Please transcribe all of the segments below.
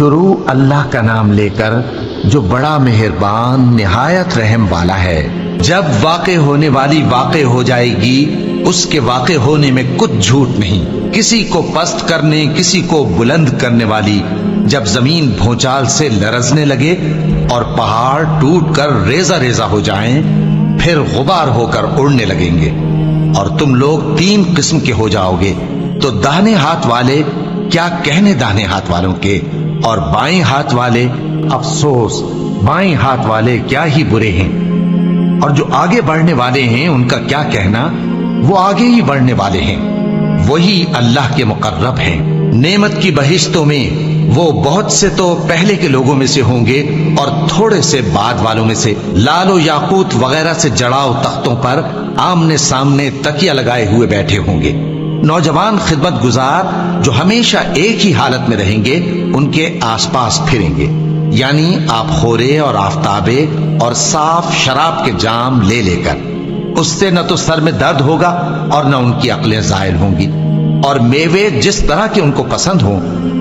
शुरू अल्लाह का नाम लेकर जो बड़ा मेहरबान निहायत रहम वाला है। जब वाक़े होने वाली वाक़े हो जाएगी, उसके वाक़े होने में कुछ झूठ नहीं। किसी को पस्त करने, किसी को बुलंद करने वाली जब जमीन भूचाल से लरजने लगे और पहाड़ टूटकर रेजा रेजा हो जाएं, फिर गुबार होकर उड़ने लगेंगे और तुम लोग 3 किस्म के हो जाओगे। तो दाहिने हाथ वाले क्या कहने दाहिने हाथ वालों के, और बाएं हाथ वाले अफसोस बाएं हाथ वाले क्या ही बुरे हैं। और जो आगे बढ़ने वाले हैं उनका क्या कहना, वो आगे ही बढ़ने वाले हैं, वही अल्लाह के मुकर्रब हैं। नेमत की बहिश्तों में वो बहुत से तो पहले के लोगों में से होंगे और थोड़े से बाद वालों में से। लालो याकूत वगैरह से जड़ाव तख्तों पर आमने सामने तकिया लगाए हुए बैठे होंगे। नौजवान खिदमत गुजार जो हमेशा एक ही हालत में रहेंगे, उनके आसपास फिरेंगे, यानी आप खोरे और आफ्ताबे और साफ शराब के जाम ले लेकर। उससे न तो सर में दर्द होगा और न उनकी अक्लें ज़ायल होंगी। और मेवे जिस तरह के उनको पसंद हो,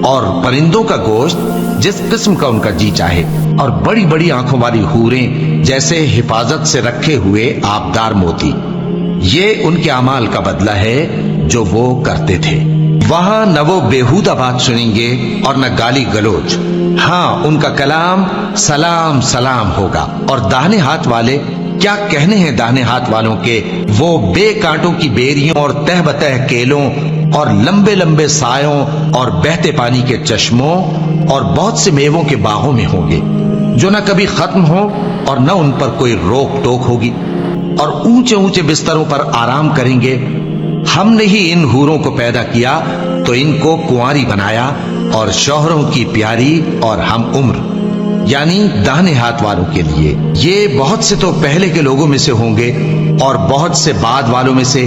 और परिंदों का गोश्त जिस किस्म का उनका जी चाहे, और बड़ी बड़ी आंखों वाली हूरें जैसे हिफाजत से रखे हुए आबदार मोती। ये उनके अमाल का बदला है जो वो करते थे। वहां न वो बेहुदा बात सुनेंगे और न गाली गलोच। हाँ, उनका कलाम सलाम सलाम होगा। और दाहिने हाथ वाले क्या कहने हैं दाहिने हाथ वालों के, वो बेकांटों की बेरियों और तह बतह केलों और लंबे लंबे सायों और बहते पानी के चश्मों और बहुत से मेवों के बागों में होंगे, जो न कभी खत्म हो और न उन पर कोई रोक टोक होगी। और ऊंचे ऊंचे बिस्तरों पर आराम करेंगे। हमने ही इन हूरों को पैदा किया तो इनको कुंवारी बनाया, और शौहरों की प्यारी और हम उम्र, यानी दाहिने हाथ वालों के लिए। ये बहुत से तो पहले के लोगों में से होंगे और बहुत से बाद वालों में से।